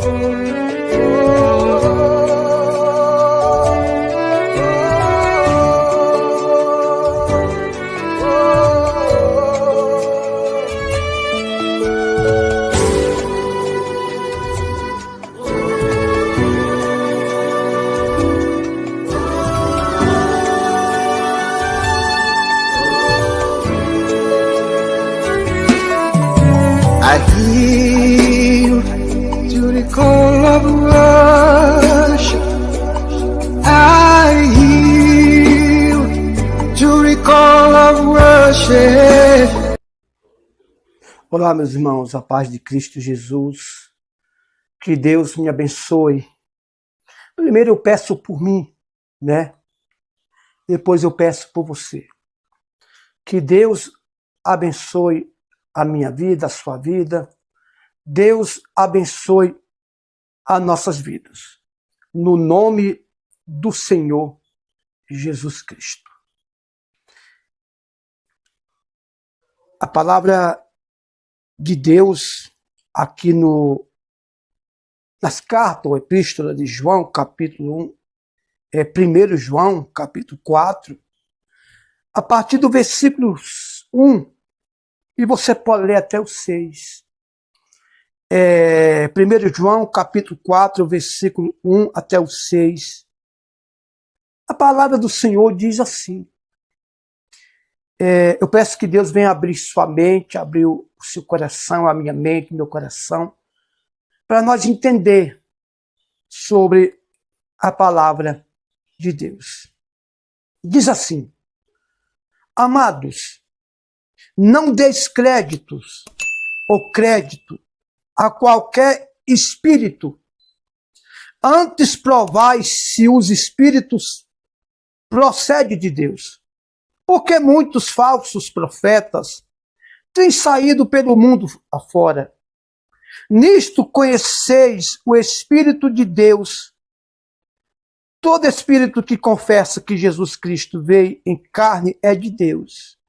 I yield to the call of worship. I yield to the call of worship. Olá, meus irmãos, a paz de Cristo Jesus. Que Deus me abençoe. Primeiro eu peço por mim, né? Depois eu peço por você. Que Deus abençoe a minha vida, a sua vida. Deus abençoe as nossas vidas. No nome do Senhor Jesus Cristo. A palavra de Deus aqui nas cartas ou epístola de João, capítulo 1, 1 João, capítulo 4, a partir do versículo 1, e você pode ler até o 6. 1 João, capítulo 4, versículo 1 até o 6. A palavra do Senhor diz assim. Eu peço que Deus venha abrir sua mente, abrir o seu coração, a minha mente, meu coração, para nós entender sobre a palavra de Deus. Diz assim: amados, não deis créditos ou crédito a qualquer espírito, antes provai se os espíritos procedem de Deus, porque muitos falsos profetas têm saído pelo mundo afora. Nisto conheceis o Espírito de Deus. Todo espírito que confessa que Jesus Cristo veio em carne é de Deus.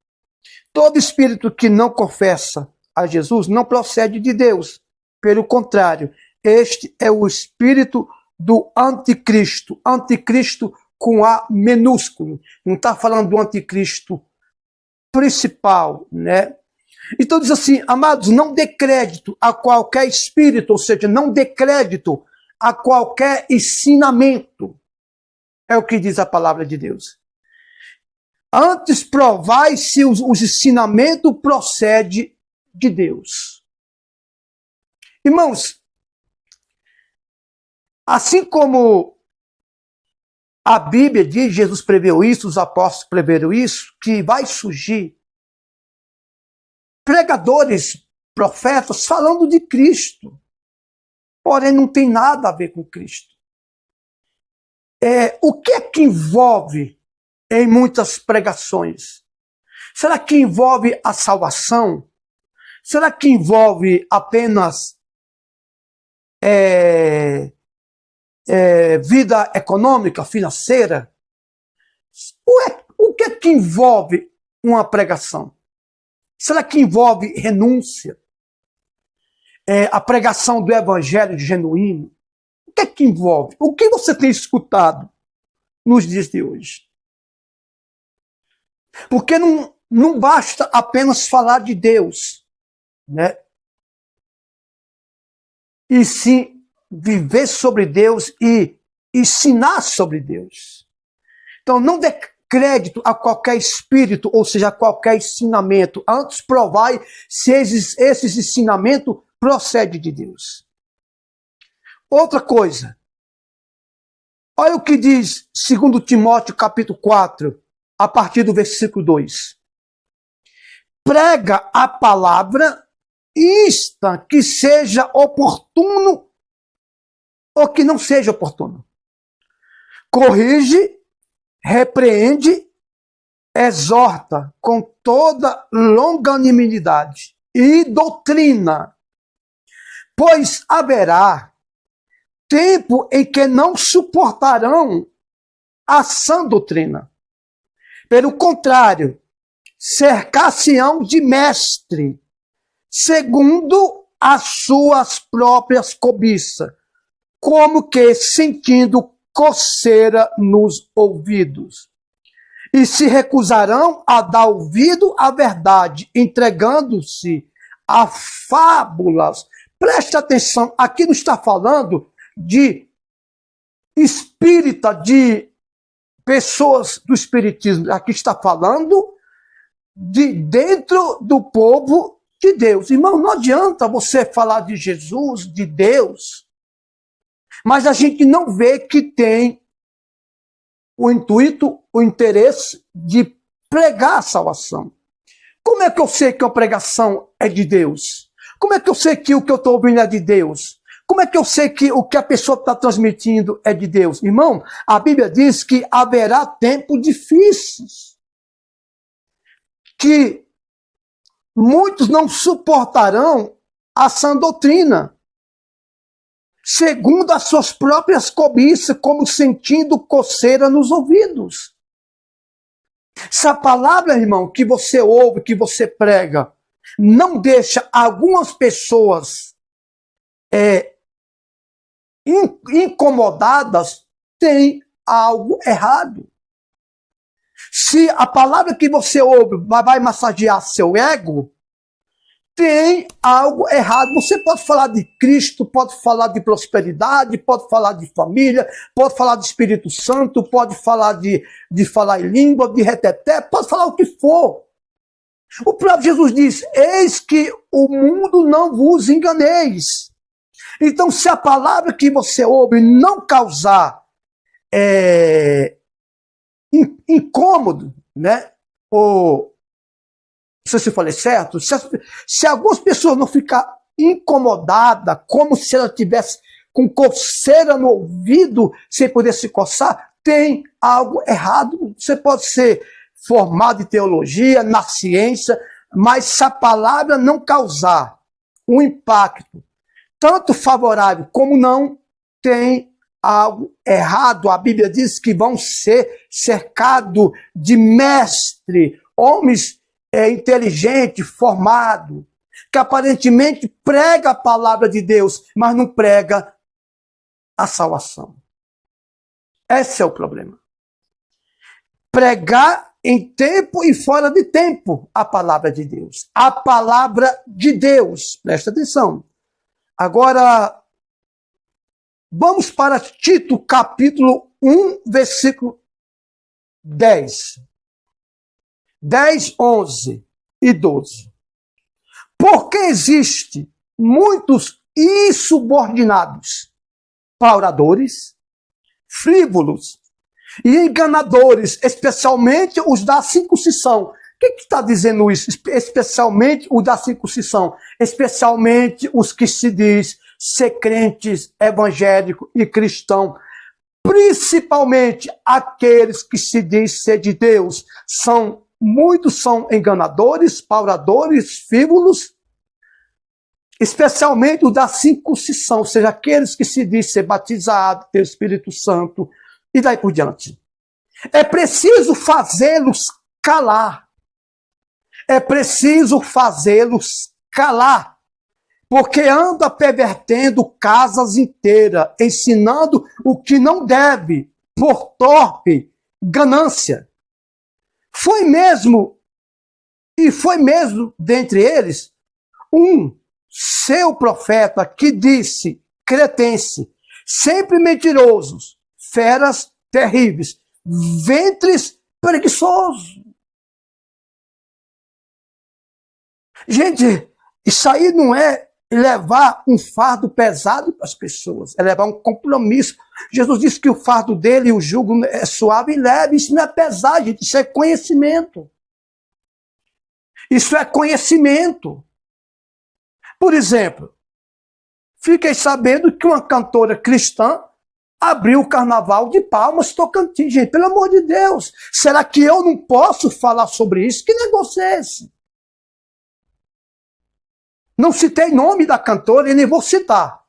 Todo espírito que não confessa a Jesus não procede de Deus. Pelo contrário, este é o espírito do anticristo. Anticristo com A minúsculo. Não está falando do anticristo principal, né? Então diz assim, amados, não dê crédito a qualquer espírito, ou seja, não dê crédito a qualquer ensinamento. É o que diz a palavra de Deus. Antes provai se os ensinamentos procedem de Deus. Irmãos, assim como a Bíblia diz, Jesus preveu isso, os apóstolos preveram isso, que vai surgir pregadores, profetas, falando de Cristo. Porém, não tem nada a ver com Cristo. O que é que envolve em muitas pregações? Será que envolve a salvação? Será que envolve apenas vida econômica, financeira? O que é que envolve uma pregação? Será que envolve renúncia? A pregação do evangelho genuíno? O que é que envolve? O que você tem escutado nos dias de hoje? Porque não basta apenas falar de Deus, né? E sim viver sobre Deus e ensinar sobre Deus. Então não dê crédito a qualquer espírito, ou seja, a qualquer ensinamento. Antes provai se esses ensinamentos procedem de Deus. Outra coisa. Olha o que diz 2 Timóteo capítulo 4, a partir do versículo 2. Prega a palavra, insta que seja oportuno ou que não seja oportuno. Corrige, repreende, exorta com toda longanimidade e doutrina, pois haverá tempo em que não suportarão a sã doutrina. Pelo contrário, cercar-se-ão de mestre, segundo as suas próprias cobiças, como que sentindo coceira nos ouvidos. E se recusarão a dar ouvido à verdade, entregando-se a fábulas. Preste atenção, aqui não está falando de espírita, de pessoas do espiritismo. Aqui está falando de dentro do povo de Deus. Irmão, não adianta você falar de Jesus, de Deus, mas a gente não vê que tem o intuito, o interesse de pregar a salvação. Como é que eu sei que a pregação é de Deus? Como é que eu sei que o que eu estou ouvindo é de Deus? Como é que eu sei que o que a pessoa está transmitindo é de Deus? Irmão, a Bíblia diz que haverá tempos difíceis, que muitos não suportarão a sã doutrina, segundo as suas próprias cobiças, como sentindo coceira nos ouvidos. Se a palavra, irmão, que você ouve, que você prega, não deixa algumas pessoas incomodadas, tem algo errado. Se a palavra que você ouve vai massagear seu ego, tem algo errado. Você pode falar de Cristo, pode falar de prosperidade, pode falar de família, pode falar de Espírito Santo, pode falar de falar em língua, de reteté, pode falar o que for. O próprio Jesus diz: eis que o mundo não vos enganeis. Então, se a palavra que você ouve não causar incômodo, né? Ou, não sei se eu falei certo, se algumas pessoas não ficar incomodadas, como se ela tivesse com coceira no ouvido, sem poder se coçar, tem algo errado. Você pode ser formado em teologia, na ciência, mas se a palavra não causar um impacto, tanto favorável como não, tem algo errado. A Bíblia diz que vão ser cercados de mestre, homens inteligentes, formados, que aparentemente prega a palavra de Deus, mas não prega a salvação. Esse é o problema. Pregar em tempo e fora de tempo a palavra de Deus. A palavra de Deus. Presta atenção. Agora, vamos para Tito, capítulo 1, versículo 10. 10, 11 e 12. Porque existe muitos insubordinados, pauradores, frívolos e enganadores, especialmente os da circuncisão. O que está dizendo isso? Especialmente os da circuncisão. Especialmente os que se diz ser crentes, evangélicos e cristãos. Principalmente aqueles que se diz ser de Deus. Muitos são enganadores, pauradores, frívolos. Especialmente os da circuncisão. Ou seja, aqueles que se diz ser batizados, ter o Espírito Santo. E daí por diante. É preciso fazê-los calar. É preciso fazê-los calar. Porque anda pervertendo casas inteiras, ensinando o que não deve, por torpe ganância. Foi mesmo dentre eles, um seu profeta que disse, cretense, sempre mentirosos, feras terríveis, ventres preguiçosos. Gente, isso aí não é levar um fardo pesado para as pessoas, é levar um compromisso. Jesus disse que o fardo dele e o jugo é suave e leve. Isso não é pesado, gente, isso é conhecimento. Isso é conhecimento. Por exemplo, fiquei sabendo que uma cantora cristã abriu o Carnaval de Palmas, Tocantins. Gente, pelo amor de Deus, será que eu não posso falar sobre isso? Que negócio é esse? Não citei nome da cantora e nem vou citar.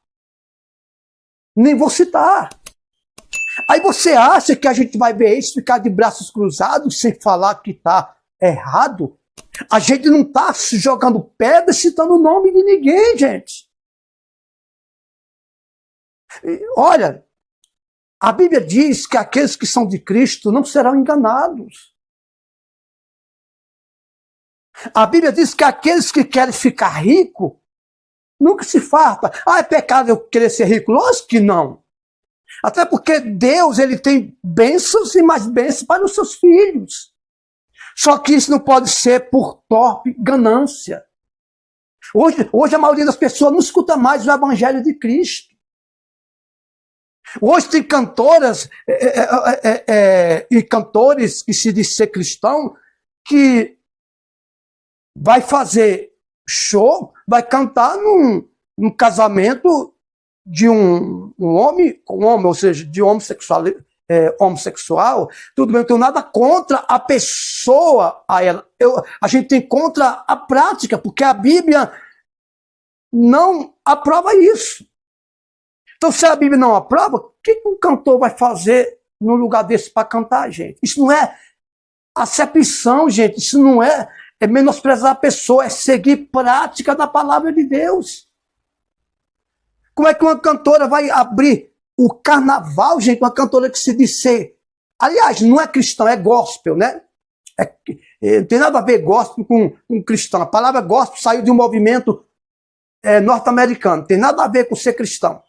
Nem vou citar. Aí você acha que a gente vai ver isso, ficar de braços cruzados sem falar que está errado? A gente não está jogando pedra citando o nome de ninguém, gente. Olha, a Bíblia diz que aqueles que são de Cristo não serão enganados. A Bíblia diz que aqueles que querem ficar rico nunca se farta. Ah, é pecado eu querer ser rico? Lógico que não. Até porque Deus, ele tem bênçãos e mais bênçãos para os seus filhos. Só que isso não pode ser por torpe ganância. Hoje a maioria das pessoas não escuta mais o Evangelho de Cristo. Hoje tem cantoras e cantores que se diz ser cristão, que vai fazer show, vai cantar num casamento de um homem com um homem, ou seja, de homossexual, tudo bem, eu não tenho nada contra a pessoa, a gente tem contra a prática, porque a Bíblia não aprova isso. Então, se a Bíblia não aprova, o que um cantor vai fazer num lugar desse para cantar, gente? Isso não é acepção, gente. Isso não é menosprezar a pessoa, é seguir prática da palavra de Deus. Como é que uma cantora vai abrir o carnaval, gente? Uma cantora que se diz ser... Aliás, não é cristão, é gospel, né? Não tem nada a ver gospel com cristão. A palavra gospel saiu de um movimento norte-americano. Não tem nada a ver com ser cristão.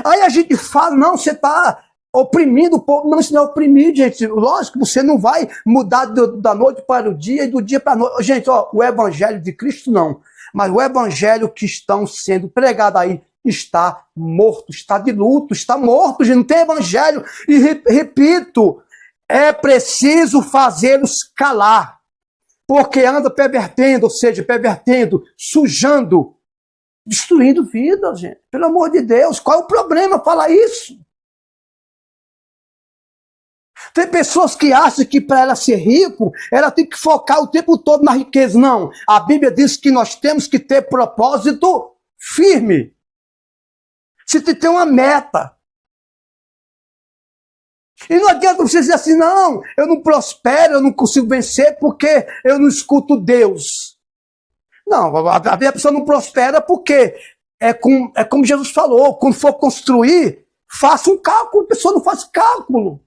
Aí a gente fala, não, você está oprimindo o povo. Não, isso não é oprimir, gente. Lógico, você não vai mudar da noite para o dia e do dia para a noite. Gente, ó, o evangelho de Cristo não. Mas o evangelho que estão sendo pregado aí está morto, está de luto, está morto, gente. Não tem evangelho. E repito, é preciso fazê-los calar. Porque anda pervertendo, ou seja, pervertendo, sujando, destruindo vidas, gente. Pelo amor de Deus, qual é o problema falar isso? Tem pessoas que acham que para ela ser rico, ela tem que focar o tempo todo na riqueza. Não, a Bíblia diz que nós temos que ter propósito firme. Você tem que ter uma meta. E não adianta você dizer assim, não, eu não prospero, eu não consigo vencer porque eu não escuto Deus. Não, a pessoa não prospera porque é como Jesus falou, quando for construir, faça um cálculo, a pessoa não faz cálculo.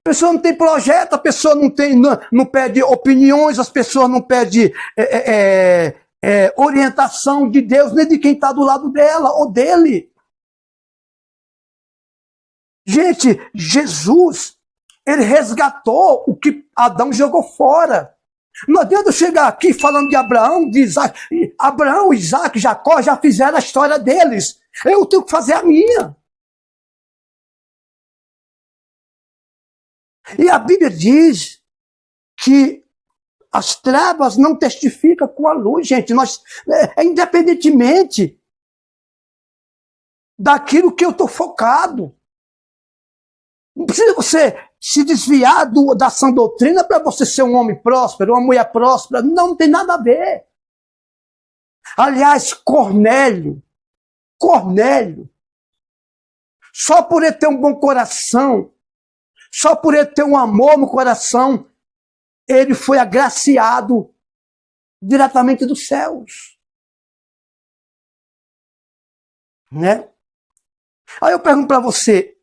A pessoa não tem projeto, a pessoa não pede opiniões, as pessoas não pedem orientação de Deus, nem de quem está do lado dela ou dele. Gente, Jesus, ele resgatou o que Adão jogou fora. Não adianta eu chegar aqui falando de Abraão, de Isaac. Abraão, Isaac, Jacó já fizeram a história deles. Eu tenho que fazer a minha. E a Bíblia diz que as trevas não testificam com a luz, gente. Independentemente daquilo que eu estou focado. Não precisa você se desviar da sã doutrina para você ser um homem próspero, uma mulher próspera. Não tem nada a ver. Aliás, Cornélio, só por ele ter um bom coração, só por ele ter um amor no coração, ele foi agraciado diretamente dos céus. Né? Aí eu pergunto para você,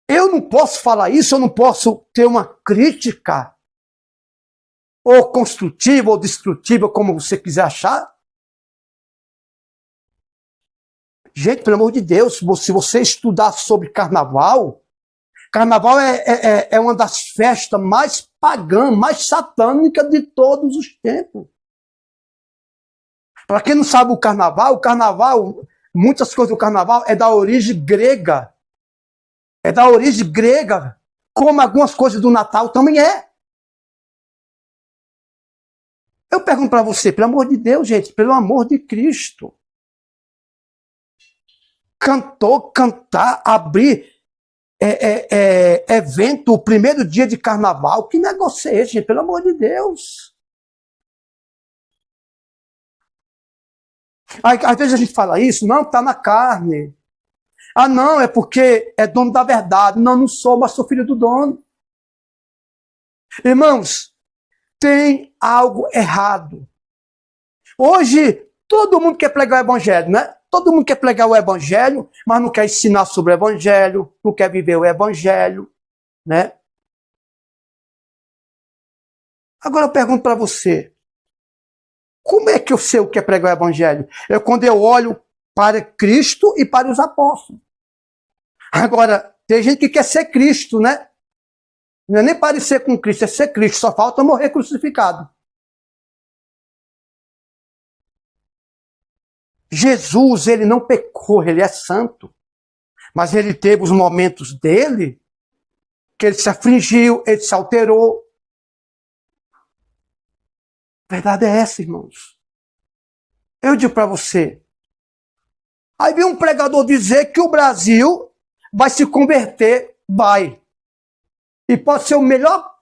eu não posso falar isso, eu não posso ter uma crítica, ou construtiva, ou destrutiva, como você quiser achar? Gente, pelo amor de Deus, se você estudar sobre carnaval é uma das festas mais pagãs, mais satânicas de todos os tempos. Para quem não sabe o carnaval, muitas coisas do carnaval é da origem grega. É da origem grega, como algumas coisas do Natal também é. Eu pergunto para você, pelo amor de Deus, gente, pelo amor de Cristo. Cantar, abrir evento, o primeiro dia de carnaval. Que negócio é esse, gente? Pelo amor de Deus. Aí, às vezes a gente fala isso, não, está na carne. Ah, não, é porque é dono da verdade. Não, não sou, mas sou filho do dono. Irmãos, tem algo errado. Hoje, todo mundo quer pregar o evangelho, né? Todo mundo quer pregar o evangelho, mas não quer ensinar sobre o evangelho, não quer viver o evangelho, né? Agora eu pergunto para você, como é que eu sei o que é pregar o evangelho? É quando eu olho para Cristo e para os apóstolos. Agora, tem gente que quer ser Cristo, né? Não é nem parecer com Cristo, é ser Cristo. Só falta morrer crucificado. Jesus, ele não pecou, ele é santo. Mas ele teve os momentos dele que ele se afligiu, ele se alterou. A verdade é essa, irmãos. Eu digo para você. Aí vem um pregador dizer que o Brasil vai se converter, vai. E pode ser o melhor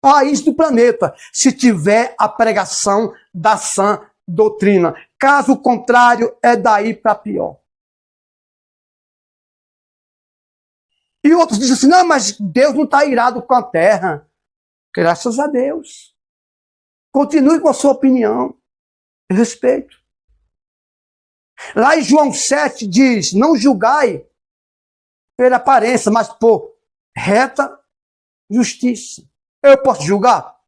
país do planeta se tiver a pregação da sã doutrina. Caso contrário, é daí para pior. E outros dizem assim, não, mas Deus não está irado com a terra. Graças a Deus. Continue com a sua opinião. Eu respeito. Lá em João 7 diz, não julgai pela aparência, mas por reta justiça. Eu posso julgar?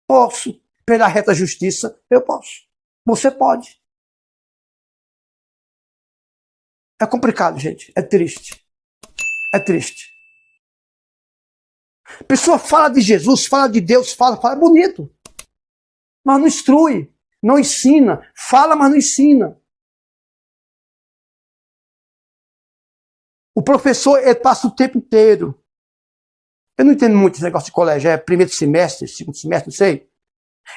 Posso. Pela reta justiça, eu posso. Você pode. É complicado, gente. É triste. É triste. A pessoa fala de Jesus, fala de Deus, fala bonito. Mas não instrui, não ensina. Fala, mas não ensina. O professor, ele passa o tempo inteiro. Eu não entendo muito esse negócio de colégio, é primeiro semestre, segundo semestre, não sei.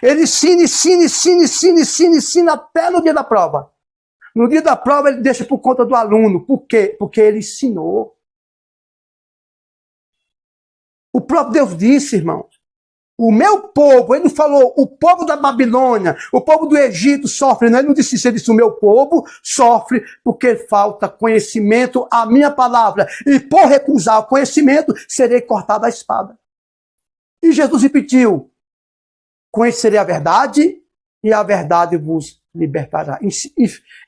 Ele ensina até no dia da prova. No dia da prova ele deixa por conta do aluno. Por quê? Porque ele ensinou. O próprio Deus disse, irmãos, o meu povo, ele não falou o povo da Babilônia, o povo do Egito sofre, não, ele não disse isso, ele disse o meu povo sofre porque falta conhecimento à minha palavra, e por recusar o conhecimento, serei cortado a espada. E Jesus repetiu, conhecerei a verdade e a verdade vos libertará.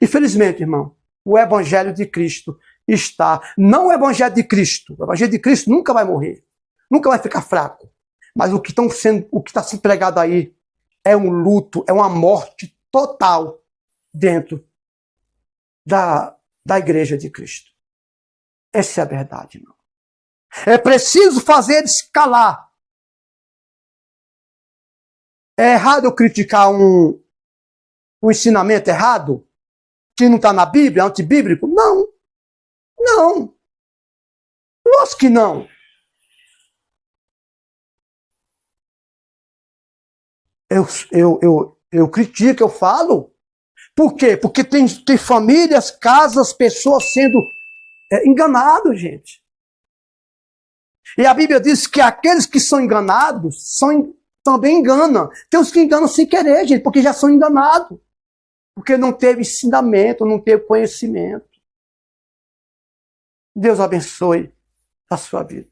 Infelizmente, irmão, o evangelho de Cristo está, não o evangelho de Cristo, o evangelho de Cristo nunca vai morrer, nunca vai ficar fraco. Mas o que está sendo pregado aí é um luto, é uma morte total dentro da igreja de Cristo. Essa é a verdade, irmão. É preciso fazer eles calar. É errado eu criticar um ensinamento errado? Que não está na Bíblia, antibíblico? Não. Não. Lógico que não. Eu critico, eu falo. Por quê? Porque tem famílias, casas, pessoas sendo enganados, gente. E a Bíblia diz que aqueles que são enganados também enganam. Tem os que enganam sem querer, gente, porque já são enganados. Porque não teve ensinamento, não teve conhecimento. Deus abençoe a sua vida.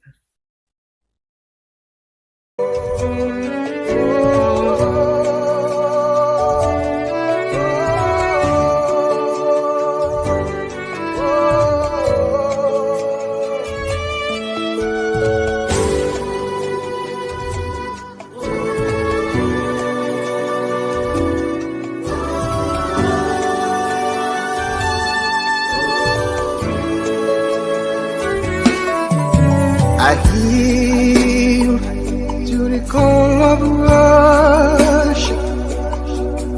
I yield to the call of worship.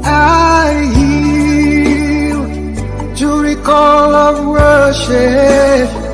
I yield to the call of worship.